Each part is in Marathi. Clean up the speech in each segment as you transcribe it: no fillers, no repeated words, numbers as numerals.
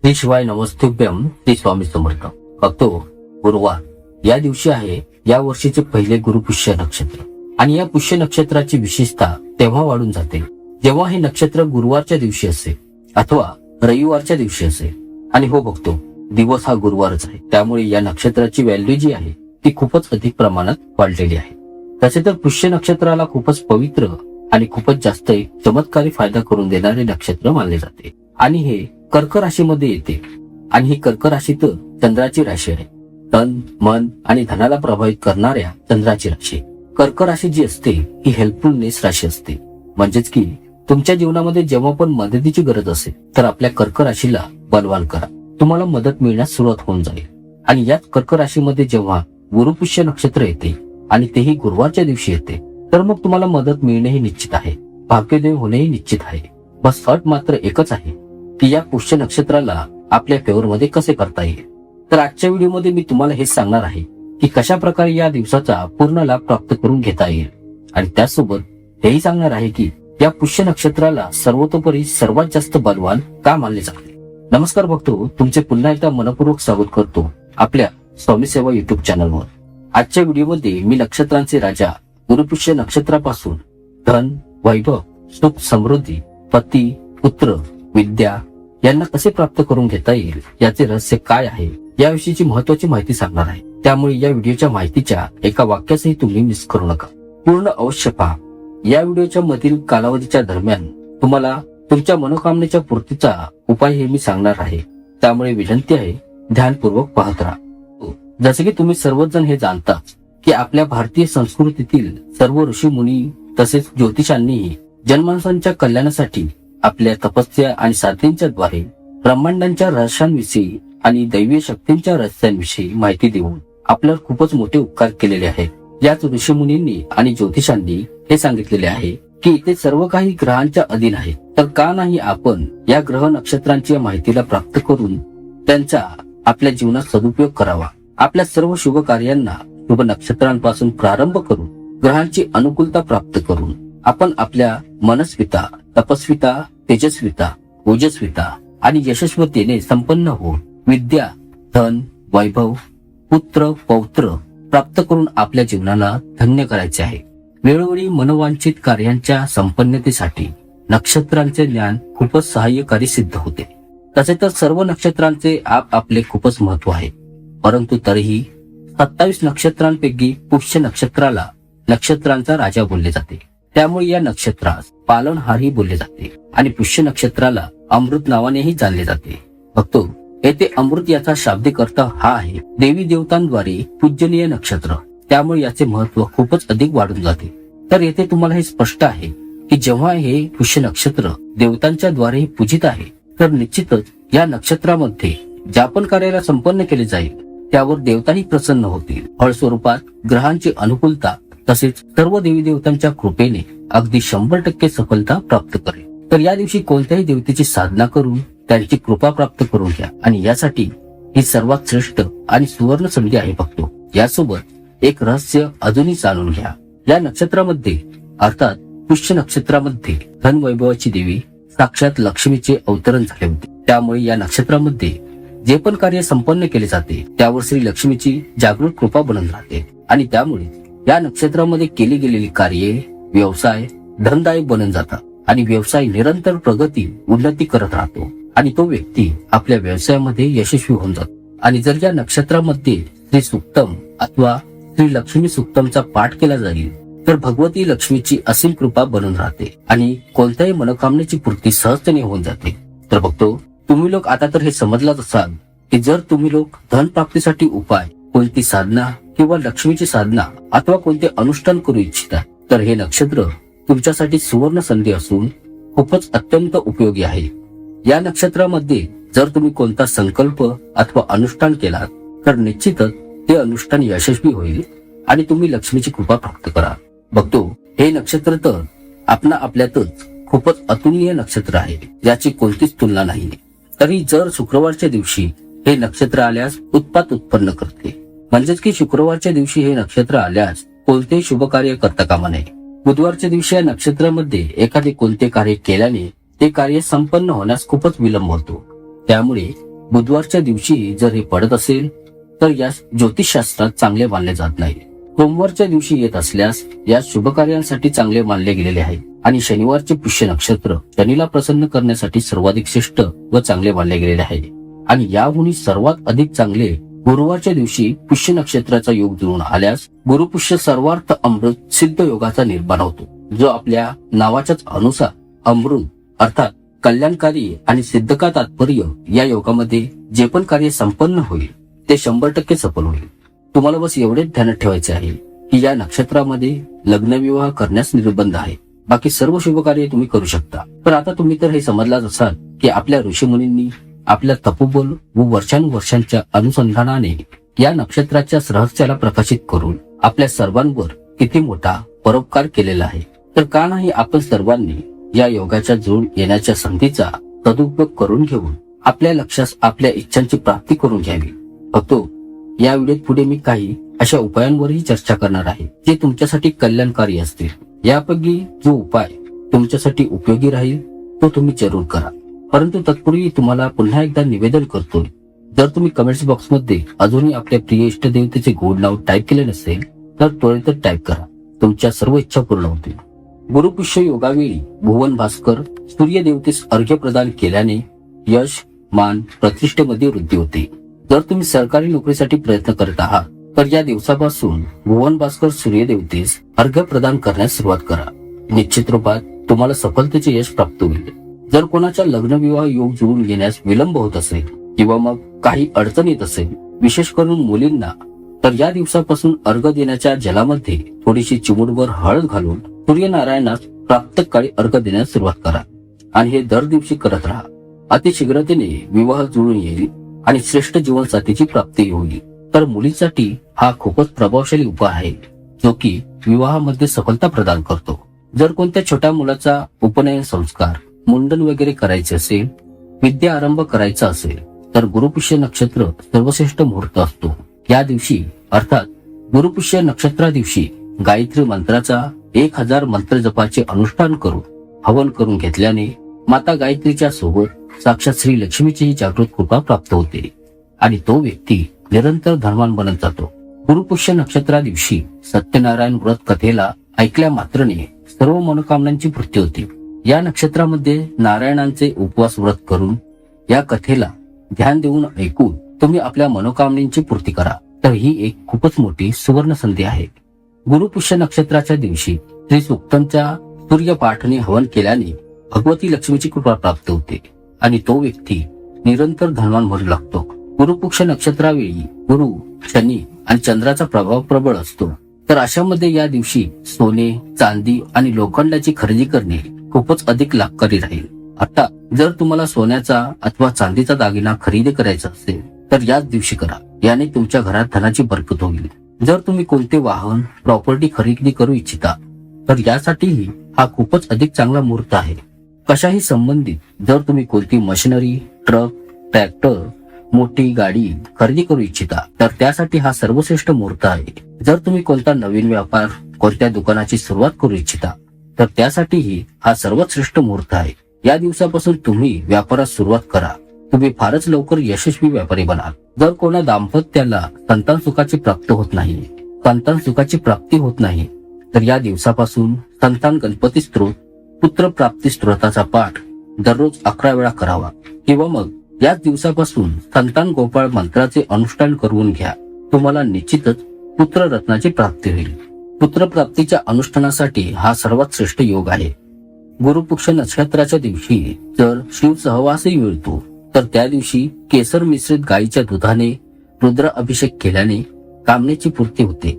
श्री शिवाय नमस्तुभ्यम श्री स्वामी समर्थ. भक्तो, गुरुवार या दिवशी आहे या वर्षीचे पहिले गुरुपुष्य नक्षत्र. आणि या पुष्य नक्षत्राची विशेषता तेव्हा वाढून जाते जेव्हा हे नक्षत्र गुरुवारच्या दिवशी असेल अथवा रविवारच्या दिवशी असेल. आणि हो भक्तो, दिवस हा गुरुवारच आहे, त्यामुळे या नक्षत्राची व्हॅल्यू जी आहे ती खूपच अधिक प्रमाणात वाढलेली आहे. तसे तर पुष्य नक्षत्राला खूपच पवित्र आणि खूपच जास्त एक चमत्कारी फायदा करून देणारे नक्षत्र मानले जाते. आणि हे कर्क राशीमध्ये येते. आणि ही कर्क राशी तर चंद्राची राशी आहे. तन, मन आणि धनाला प्रभावित करणाऱ्या चंद्राची राशी. कर्क राशी जी असते ही हेल्पफुलनेस राशी असते. म्हणजेच की तुमच्या जीवनामध्ये जेव्हा पण मदतीची गरज असेल तर आपल्या कर्क राशीला बलवान करा, तुम्हाला मदत मिळण्यास सुरुवात होऊन जाईल. आणि याच कर्क राशीमध्ये जेव्हा गुरुपुष्य नक्षत्र येते आणि तेही गुरुवारच्या दिवशी येते तर मग तुम्हाला मदत मिळणेही निश्चित आहे, भाग्योदय होणेही निश्चित आहे. बस अट मात्र एकच आहे की या पुष्य नक्षत्राला आपल्या फेवर मध्ये कसे करता येईल. तर आजच्या व्हिडिओमध्ये मी तुम्हाला हेच सांगणार आहे की कशा प्रकारे या दिवसाचा पूर्ण लाभ प्राप्त करून घेता येईल. आणि त्याचसोबत हेही सांगणार आहे की या पुष्य नक्षत्राला सर्वतोपरी सर्वात जास्त बलवान का मानले जाते. नमस्कार भक्तो, तुमचे पुन्हा एकदा मनपूर्वक स्वागत करतो आपल्या स्वामी सेवा युट्यूब चॅनलवर. आजच्या व्हिडिओमध्ये मी नक्षत्रांचे राजा गुरुपुष्य नक्षत्रापासून धन, वैभव, सुख, समृद्धी, पती, पुत्र, विद्या यांना कसे प्राप्त करून घेता येईल, याचे रहस्य काय आहे याविषयीची महत्वाची माहिती सांगणार आहे. त्यामुळे या व्हिडिओच्या माहितीच्या एका वाक्यासही तुम्ही मिस करू नका, पूर्ण अवश्य पहा. या व्हिडिओच्या मधील कालावधीच्या दरम्यान तुम्हाला तुमच्या मनोकामनेच्या पूर्तीचा उपाय हे मी सांगणार आहे, त्यामुळे विनंती आहे ध्यानपूर्वक पाहत राहा. जसे की तुम्ही सर्वजण हे जाणताच की आपल्या भारतीय संस्कृतीतील सर्व ऋषी मुनी तसेच ज्योतिषांनीही जनमानसांच्या कल्याणासाठी आपल्या तपस्या आणि साधनेच्या द्वारे ब्रह्मांडांच्या रहस्यांविषयी आणि दैवीय शक्तींच्या रहस्यांविषयी माहिती देऊन आपल्यावर खूपच मोठे उपकार केलेले आहेत. याच ऋषीमुनींनी आणि ज्योतिषांनी हे सांगितलेले आहे की इथे सर्व काही ग्रहांच्या अधीन आहे, तर का नाही आपण या ग्रह नक्षत्रांच्या माहितीला प्राप्त करून त्यांचा आपल्या जीवनात सदुपयोग करावा. आपल्या सर्व शुभ कार्यांना शुभ नक्षत्रांपासून प्रारंभ करून ग्रहांची अनुकूलता प्राप्त करून आपण आपल्या मनस्विता, तपस्विता, तेजस्विता, ओजस्विता आणि यशस्वीतेने संपन्न होऊन विद्या, धन, वैभव, पुत्र, पौत्र प्राप्त करून आपल्या जीवनाला धन्य करायचे आहे. वेळोवेळी मनोवांछित कार्यांच्या संपन्नतेसाठी नक्षत्रांचे ज्ञान खूपच सहाय्यकारी सिद्ध होते. तसे तर सर्व नक्षत्रांचे आपले खूपच महत्व आहे, परंतु तरीही 27 नक्षत्रांपैकी पुष्य नक्षत्राला नक्षत्रांचा राजा बोलले जाते. त्यामुळे या नक्षत्रास पालनहारही बोलले जाते आणि पुष्य नक्षत्राला अमृत नावानेही जाणले जाते. भक्तो, येथे अमृत याचा शाब्दिक अर्थ हा आहे देवी देवतांद्वारे पूजनीय नक्षत्र, त्यामुळे याचे महत्व खूपच अधिक वाढून जाते. तर येथे तुम्हाला हे स्पष्ट आहे की जेव्हा हे पुष्य नक्षत्र देवतांच्या द्वारे पूजित आहे तर निश्चितच या नक्षत्रामध्ये ज्या पण कार्याला संपन्न केले जाईल त्यावर देवताही प्रसन्न होतील. फळस्वरूपात ग्रहांची अनुकूलता तसेच सर्व देवी देवतांच्या कृपेने अगदी 100% सफलता प्राप्त करेल. तर या दिवशी कोणत्याही देवतेची साधना करून त्यांची कृपा प्राप्त करून घ्या. आणि यासाठी ही सर्वात श्रेष्ठ आणि सुवर्ण संधी आहे भक्तो. यासोबत एक रहस्य अजूनही जाणून घ्या. या नक्षत्रामध्ये अर्थात पुष्य नक्षत्रामध्ये धन वैभवाची देवी साक्षात लक्ष्मीचे अवतरण झाले होते. त्यामुळे या नक्षत्रामध्ये जे पण कार्य संपन्न केले जाते त्यावर श्री लक्ष्मीची जागृत कृपा बनत राहते. आणि त्यामुळे या नक्षत्रामध्ये केली गेलेली कार्ये व्यवसाय धनदायक बनून जातात आणि व्यवसाय निरंतर प्रगती उन्नती करत राहतो आणि तो व्यक्ती आपल्या व्यवसायामध्ये यशस्वी होऊन जातो. आणि जर या नक्षत्रामध्ये श्री सुक्तम अथवा श्री लक्ष्मी सुक्तमचा पाठ केला जाईल तर भगवती लक्ष्मीची असीम कृपा बनून राहते आणि कोणत्याही मनोकामनेची पूर्ती सहजतेने होऊन जाते. तर बघतो, तुम्ही लोक आता तर हे समजलाच असाल की जर तुम्ही लोक धन प्राप्तीसाठी उपाय, कोणती साधना किंवा लक्ष्मीची साधना अथवा कोणते अनुष्ठान करू इच्छिता तर हे नक्षत्र तुमच्यासाठी सुवर्ण संधी असून खूपच अत्यंत उपयोगी आहे. या नक्षत्रामध्ये जर तुम्ही कोणता संकल्प अथवा अनुष्ठान केलात तर निश्चितच ते अनुष्ठान यशस्वी होईल आणि तुम्ही लक्ष्मीची कृपा प्राप्त करा. बघतो, हे नक्षत्र तर आपल्यातच खूपच अतुलनीय नक्षत्र आहे, ज्याची कोणतीच तुलना नाही. तरी जर शुक्रवारच्या दिवशी हे नक्षत्र आल्यास उत्पात उत्पन्न करते. म्हणजेच की शुक्रवारच्या दिवशी हे नक्षत्र आल्यास कोणतेही शुभ कार्य करता कामा नये. बुधवारच्या दिवशी या नक्षत्रामध्ये एखादे कोणते कार्य केल्याने ते कार्य संपन्न होण्यास खूपच विलंब होतो. त्यामुळे बुधवारच्या दिवशी जर हे पडत असेल तर यास ज्योतिषशास्त्रात चांगले मानले जात नाही. सोमवारच्या दिवशी येत असल्यास यास शुभ कार्यांसाठी चांगले मानले गेलेले आहे. आणि शनिवारचे पुष्य नक्षत्र शनीला प्रसन्न करण्यासाठी सर्वाधिक श्रेष्ठ व चांगले मानले गेलेले आहे. आणि याहूनही सर्वात अधिक चांगले गुरुवारच्या दिवशी पुष्य नक्षत्राचा योग जुळून आल्यास गुरुपुष्य सर्वार्थ अमृत सिद्ध योगाचा निर्माण होतो, जो आपल्या नावाच्याच अनुसार अमृत अर्थात कल्याणकारी आणि सिद्धका तात्पर्य या योगामध्ये जे पण कार्य संपन्न होईल ते 100% सफल होईल. तुम्हाला बस एवढेच ध्यानात ठेवायचे आहे की या नक्षत्रामध्ये लग्नविवाह करण्यास निर्बंध आहे. बाकी सर्व शुभ कार्य तुम्ही करू शकता. पण आता तुम्ही तर हे समजलाच असाल की आपल्या ऋषीमुनींनी आपल्या तपोबल व वर्षानुवर्षांच्या अनुसंधानाने या नक्षत्राच्या रहस्याला प्रकाशित करून आपल्या सर्वांवर किती मोठा परोपकार केलेला आहे. तर का नाही आपण सर्वांनी या योगाच्या जुळून येण्याच्या संधीचा सदुपयोग करून घेऊन आपल्या लक्षास आपल्या इच्छांची प्राप्ती करून घ्यावी. फक्त या व्हिडिओत पुढे मी काही अशा उपायांवरही चर्चा करणार आहे जे तुमच्यासाठी कल्याणकारी असतील. यापैकी जो उपाय तुमच्यासाठी उपयोगी राहील तो तुम्ही जरूर करा. परंतु तत्पूर्वी तुम्हाला पुन्हा एकदा निवेदन करतोय, जर तुम्ही कमेंट्स बॉक्समध्ये अजूनही आपल्या प्रिय इष्टदेवतेचे गोड नाव टाईप केले नसेल तर त्वरित टाईप करा. तुमच्या सर्व इच्छा पूर्ण होतील. गुरुपुष्य योगावेळी भुवन भास्कर सूर्यदेवतेस अर्घ्य प्रदान केल्याने यश, मान, प्रतिष्ठेमध्ये वृद्धी होते. जर तुम्ही सरकारी नोकरीसाठी प्रयत्न करत आहात तर या दिवसापासून भुवन भास्कर सूर्यदेवतेस अर्घ्य प्रदान करण्यास सुरुवात करा. निश्चित रूपात तुम्हाला सफलतेचे यश प्राप्त होईल. जर कोणाच्या लग्नविवाह योग जुळून येण्यास विलंब होत असेल किंवा मग काही अडचण येत असेल, विशेष करून मुलींना, तर या दिवसापासून अर्घ्य देण्याच्या जलामध्ये थोडीशी चिमूटभर हळद घालून सूर्यनारायणास प्राप्त काळी अर्घ्य देण्यास सुरुवात करा. आणि हे दर दिवशी करत राहा. अतिशीघ्रतेने विवाह जुळून येईल आणि श्रेष्ठ जीवनसाथीची प्राप्ती होईल. तर मुलीसाठी हा खूपच प्रभावशाली उपाय आहे, जो की विवाहामध्ये सफलता प्रदान करतो. जर कोणत्या छोट्या मुलाचा उपनयन संस्कार, मुंडन वगैरे करायचे असेल, विद्या आरंभ करायचा असेल तर गुरुपुष्य नक्षत्र सर्वश्रेष्ठ मुहूर्त असतो. या दिवशी अर्थात गुरुपुष्य नक्षत्रा दिवशी गायत्री मंत्राचा 1000 मंत्र जपाचे अनुष्ठान करून हवन करून घेतल्याने माता गायत्रीच्या सोबत साक्षात श्री लक्ष्मीचीही जागृत कृपा प्राप्त होते आणि तो व्यक्ती निरंतर धनवान बनत जातो. गुरुपुष्य नक्षत्रा दिवशी सत्यनारायण व्रत कथेला ऐकल्या मात्रने सर्व मनोकामनांची पूर्ती होते. या नक्षत्रामध्ये नारायणांचे उपवास व्रत करून या कथेला ध्यान देऊन ऐकून तुम्ही आपल्या मनोकामनांची पूर्ती करा. तर ही एक खूपच मोठी सुवर्ण संधी आहे. गुरुपुष्य नक्षत्राच्या दिवशी श्री सूक्तंच्या सूर्यपाठने हवन केल्याने भगवती लक्ष्मीची कृपा प्राप्त होते आणि तो व्यक्ती निरंतर धनवान बनू लागतो. गुरुपुष्य नक्षत्रावेळी गुरु, शनी आणि चंद्राचा प्रभाव प्रबळ असतो. तर अशामध्ये या दिवशी सोने, चांदी आणि लोखंडाची खरेदी करणे खूपच अधिक लाभकारी राहील. आता जर तुम्हाला सोन्याचा अथवा चांदीचा दागिना खरेदी करायचा असेल तर याच दिवशी करा. याने तुमच्या घरात धनाची बरकत होईल. जर तुम्ही कोणते वाहन, प्रॉपर्टी खरेदी करू इच्छिता तर यासाठीही हा खूपच अधिक चांगला मुहूर्त आहे. कशाही संबंधित जर तुम्ही कोणती मशिनरी, ट्रक, ट्रॅक्टर, मोठी गाडी खरेदी करू इच्छिता तर त्यासाठी हा सर्वश्रेष्ठ मुहूर्त आहे. जर तुम्ही कोणता नवीन व्यापार, कोणत्या दुकानाची सुरुवात करू इच्छिता तर त्यासाठीही हा सर्वात श्रेष्ठ मुहूर्त आहे. या दिवसापासून तुम्ही व्यापारात सुरुवात करा. तुम्ही फारच लवकर यशस्वी व्यापारी बनाल. जर कोणा दाम्पत्याला संतान सुखाची प्राप्ती होत नाही तर या दिवसापासून संतान गणपती स्तोत्र, पुत्र प्राप्ती स्तोत्राचा पाठ दररोज 11 वेळा करावा. किंवा मग याच दिवसापासून संतान गोपाळ मंत्राचे अनुष्ठान करून घ्या. तुम्हाला निश्चितच पुत्र रत्नाची प्राप्ती होईल. पुत्र प्राप्तीच्या अनुष्ठानासाठी हा सर्वात श्रेष्ठ योग आहे. गुरुपुष्य नक्षत्राच्या दिवशी जर शिव सहवासही मिळतो तर त्या दिवशी केसर मिश्रित गायीच्या दुधाने रुद्र अभिषेक केल्याने कामनेची पूर्ती होते.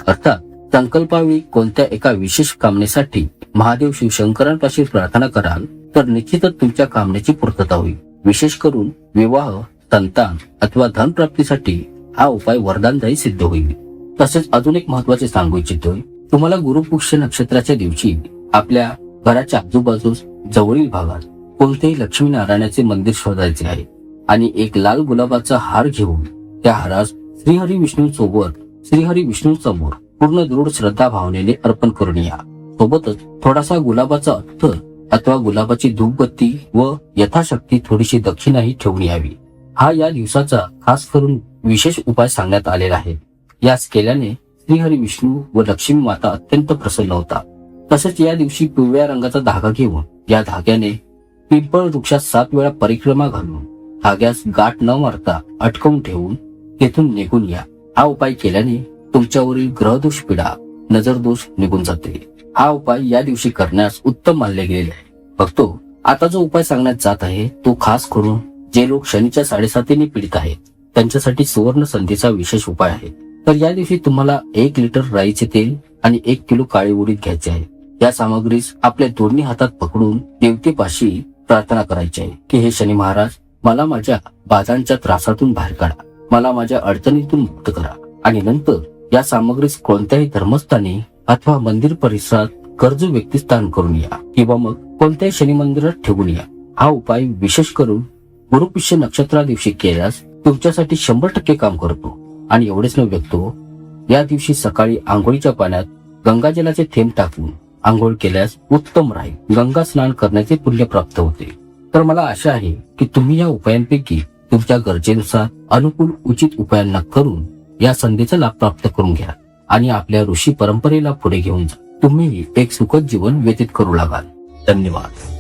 अर्थात संकल्पावेळी कोणत्या एका विशेष कामनेसाठी महादेव शिवशंकरांपाशी प्रार्थना कराल तर निश्चितच तुमच्या कामनेची पूर्तता होईल. विशेष करून विवाह, संतान अथवा धन प्राप्तीसाठी हा उपाय वरदानदायी सिद्ध होईल. तसेच अजून एक महत्वाचे सांगू इच्छितोय, तुम्हाला गुरुपुष्य नक्षत्राच्या दिवशी आपल्या घराच्या आजूबाजूस जवळील भागात कोणतेही लक्ष्मीनारायणाचे मंदिर शोधायचे आहे आणि एक लाल गुलाबाचा हार घेऊन त्या हारास श्रीहरी विष्णू समोर पूर्ण दृढ श्रद्धा भावनेने अर्पण करून या. सोबतच थोडासा गुलाबाचा अत्तर अथवा गुलाबाची धूपबत्ती व यथाशक्ती थोडीशी दक्षिणाही ठेवून यावी. हा या दिवसाचा खास करून विशेष उपाय सांगण्यात आलेला आहे. यास केल्याने श्रीहरी विष्णू व लक्ष्मी माता अत्यंत प्रसन्न होतात. तसेच या दिवशी पिवळ्या रंगाचा धागा घेऊन या धाग्याने पिंपळ वृक्षात 7 वेळा परिक्रमा घालून धाग्यास गाठ न मारता अटकवून ठेवून तेथून निघून या. हा उपाय केल्याने तुमच्यावरील ग्रहदोष पीडा नजर दोष निघून जाते. हा उपाय या दिवशी करण्यास उत्तम मानले गेलेले आहे. भक्तो, आता जो उपाय सांगण्यात जात आहे तो खास करून जे लोक शनीच्या 7.5 पीडित आहेत त्यांच्यासाठी सुवर्ण संधीचा विशेष उपाय आहे. तर या दिवशी तुम्हाला 1 लिटर राईचे तेल आणि 1 किलो काळी उडीद घ्यायचे आहे. या सामग्रीस आपल्या दोन्ही हातात पकडून देवतेपाशी प्रार्थना करायची आहे की हे शनी महाराज, मला माझ्या बाधांच्या त्रासातून बाहेर काढा, मला माझ्या अडचणीतून मुक्त करा. आणि नंतर या सामग्रीस कोणत्याही धर्मस्थानी अथवा मंदिर परिसरात गरजू व्यक्ती स्थान करून या किंवा मग कोणत्याही शनी मंदिरात ठेवून या. हा उपाय विशेष करून गुरुपुष्य नक्षत्रा दिवशी केल्यास तुमच्यासाठी 100% काम करतो. आणि एवढेच न व्यक्तो, या दिवशी सकाळी आंघोळीच्या पाण्यात गंगाजलाचे थेंब टाकून आंघोळ केल्यास उत्तम राहील. गंगा स्नान करण्याचे पुण्य प्राप्त होते. तर मला आशा आहे की तुम्ही या उपायांपैकी तुमच्या गरजेनुसार अनुकूल उचित उपायांना करून या संधीचा लाभ प्राप्त करून घ्या आणि आपल्या ऋषी परंपरेला पुढे घेऊन जा. तुम्ही एक सुखद जीवन व्यतीत करू लागाल. धन्यवाद.